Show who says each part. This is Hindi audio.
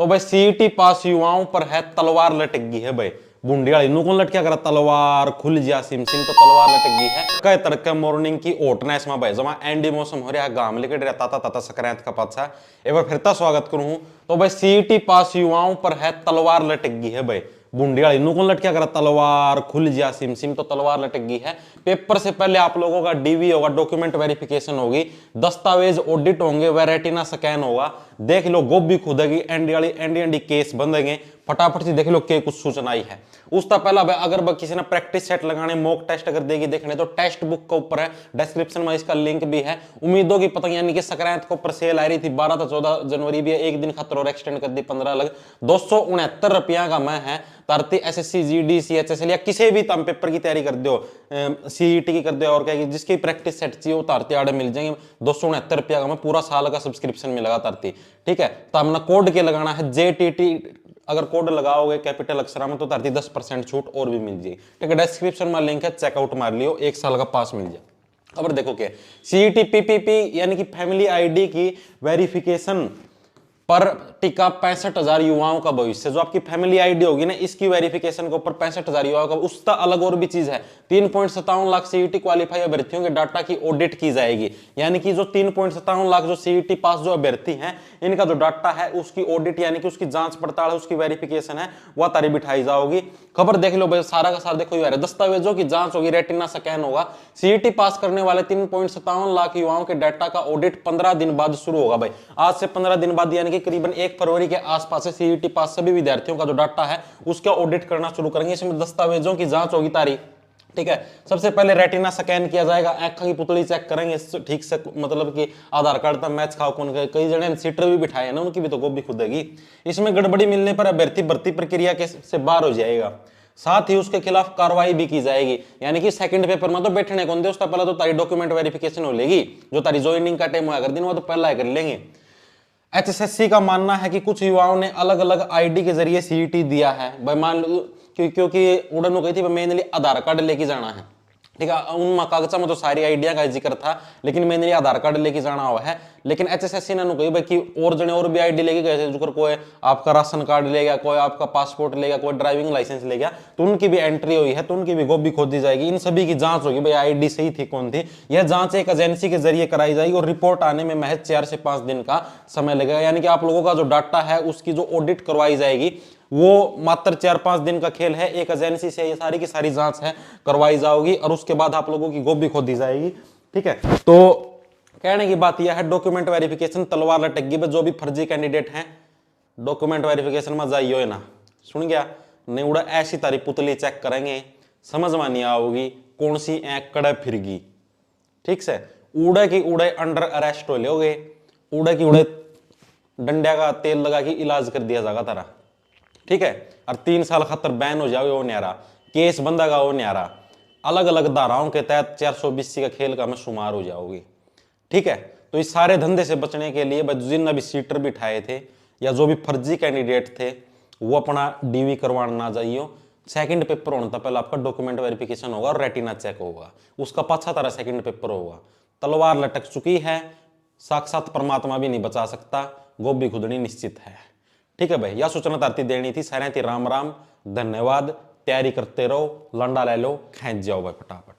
Speaker 1: तो भाई सीईटी पास युवाओं पर है तलवार लटक गई है भाई। बुंडियाली नु कौन लटक्या करा तलवार खुल जा सिम सिम तो तलवार लटक गई है। कई तड़के मॉर्निंग की ओटनेस में भाई जमा एंडी मौसम हो रहा है गाम लेकर रहता ताता सकरांत का पाछा एक बार फिरता स्वागत करूं। तो भाई सीईटी पास युवाओं पर है तलवार लटक गई है भाई। बुंडियाली नु कौन लटक्या करा तलवार खुल जा सिम सिम तो तलवार लटक गई है। पेपर से पहले आप लोगों का डीवी होगा, डॉक्यूमेंट वेरिफिकेशन होगी, दस्तावेज ऑडिट होंगे, रेटिना स्कैन होगा, देख लो गोभी खुदेगी, एनडीएनडी केस बंधेंगे, फटाफट से देख लो के कुछ सूचना आई है। उसका पहला भाई अगर किसी ने प्रैक्टिस सेट लगाने मॉक टेस्ट अगर देगी देखने तो टेक्स्ट बुक के ऊपर है, डिस्क्रिप्शन में इसका लिंक भी है। उम्मीदों की पतंग यानी कि संक्रांत के ऊपर सेल आ रही थी 12 से 14 जनवरी भी है, एक दिन खातर और एक्सटेंड कर दी 15 अलग 269 रुपया का मैं है तारती एसएससी जीडी सीएचएसएल या किसी भी तम पेपर की तैयारी कर दो, सीईटी की कर दो और क्या जिसकी प्रैक्टिस सेट चाहिए वो तारती आड़े मिल जाएंगे। 269 रुपया का मैं पूरा साल का सब्सक्रिप्शन मिलेगा तारती, ठीक है। तो हमने कोड के लगाना है JTT, अगर कोड लगाओगे कैपिटल अक्षर में तो तारती 10% छूट और भी मिल जाएगी, ठीक है। डिस्क्रिप्शन में लिंक है, चेकआउट मार लियो, एक साल का पास मिल जाए। अब देखो क्या सीईटी पीपीपी यानी कि फैमिली आईडी की वेरिफिकेशन पर टिका 65,000 युवाओं का भविष्य। जो आपकी फैमिली आईडी होगी ना इसकी वेरिफिकेशन के ऊपर 65,000 युवाओं का, उसका अलग और भी चीज है। 3.57 लाख सीईटी क्वालिफाई अभ्यर्थियों के डाटा की ऑडिट की जाएगी, यानी कि जो 3.57 लाख जो सीईटी पास जो अभ्यर्थी हैं इनका जो डाटा है उसकी ऑडिट यानी कि उसकी जांच पड़ताल है, उसकी वेरिफिकेशन है, वह तारीख बिठाई जाओगी। खबर देख लो भाई, सारा का सारा देखो यार, दस्तावेजों की जांच होगी, रेटिना स्कैन होगा। सीईटी पास करने वाले 3.57 लाख युवाओं के डाटा का ऑडिट 15 दिन बाद शुरू होगा भाई। आज से 15 दिन बाद यानी कि करीबन 1 फरवरी के आसपास से सीईटी पास सभी विद्यार्थियों का जो डाटा है उसका ऑडिट करना शुरू करेंगे। इसमें दस्तावेजों की जांच होगी तारीख, ठीक है। सबसे पहले रेटिना स्कैन किया जाएगा, आंखों की पुतली चेक करेंगे ठीक से, मतलब कि आधार कार्ड तक मैच खाओ कौन के, कई जने सीटर भी बिठाए ना उनकी भी तो गोभी खुदेगी। इसमें गड़बड़ी मिलने पर अभ्यर्थी भर्ती प्रक्रिया के से बाहर हो जाएगा, साथ ही उसके खिलाफ कार्रवाई भी की जाएगी। यानी कि सेकंड पेपर में तो बैठने कौन दे, उसका पहला तो तारी डॉक्यूमेंट वेरिफिकेशन हो लेगी, जो तारी ज्वाइनिंग का टाइम हुआ कर दिन वो तो पहला ही कर लेंगे। एचएसएससी का मानना है कि कुछ युवाओं ने अलग अलग आईडी के जरिए सीईटी दिया है भाई, मान लो क्योंकि उड़न गई थी मेनली आधार कार्ड लेके जाना है, ठीक है। उन कागजा में तो सारी आइडिया का जिक्र था लेकिन मैंने आधार कार्ड लेके जाना हुआ है। लेकिन एचएसएससी ने कही भाई कि और जने और भी आईडी लेके गए थे, जो कोई आपका राशन कार्ड ले गया, कोई आपका पासपोर्ट ले गया, कोई ड्राइविंग लाइसेंस ले गया, तो उनकी भी एंट्री हुई है, तो उनकी भी गोभी खोदी जाएगी। इन सभी की जांच होगी भाई आईडी सही थी कौन थी। यह जांच एक एजेंसी के जरिए कराई जाएगी और रिपोर्ट आने में महज 4 से 5 दिन का समय लगेगा। यानी कि आप लोगों का जो डाटा है उसकी जो ऑडिट करवाई जाएगी वो मात्र 4-5 दिन का खेल है। एक एजेंसी से ये सारी की सारी जांच है करवाई जाओगी और उसके बाद आप लोगों की गोभी खोदी जाएगी, ठीक है। तो कहने की बात यह है डॉक्यूमेंट वेरिफिकेशन तलवार लटक गई। जो भी फर्जी कैंडिडेट हैं डॉक्यूमेंट वेरिफिकेशन में जाइयो ना, सुन गया नहीं उड़ा ऐसी तारी पुतली चेक करेंगे, समझ में नहीं आओगी कौन सी ऐक कड़े फिरगी, ठीक से। उड़े की उड़े अंडर अरेस्ट हो लोगे, उड़े की उड़े डंडा का तेल लगा के इलाज कर दिया जाएगा तारा, ठीक है। और 3 साल खातर बैन हो जाओगे वो न्यारा, केस बंदा वो न्यारा, अलग अलग धाराओं के तहत 420 का खेल का में शुमार हो जाओगे, ठीक है। तो इस सारे धंधे से बचने के लिए जिन भी सीटर बिठाए थे या जो भी फर्जी कैंडिडेट थे वो अपना डीवी करवाना ना जाइयो। सेकंड पेपर होने पहले आपका डॉक्यूमेंट वेरिफिकेशन होगा और रेटिना चेक होगा, उसका पाछा तारा सेकंड पेपर होगा। तलवार लटक चुकी है, साक्षात परमात्मा भी नहीं बचा सकता, गोभी खुदनी निश्चित है, ठीक है भाई। यह सूचना तारती देनी थी, सारे थी। राम राम, धन्यवाद। तैयारी करते रहो, लंडा ले लो, खींच जाओ भाई फटाफट।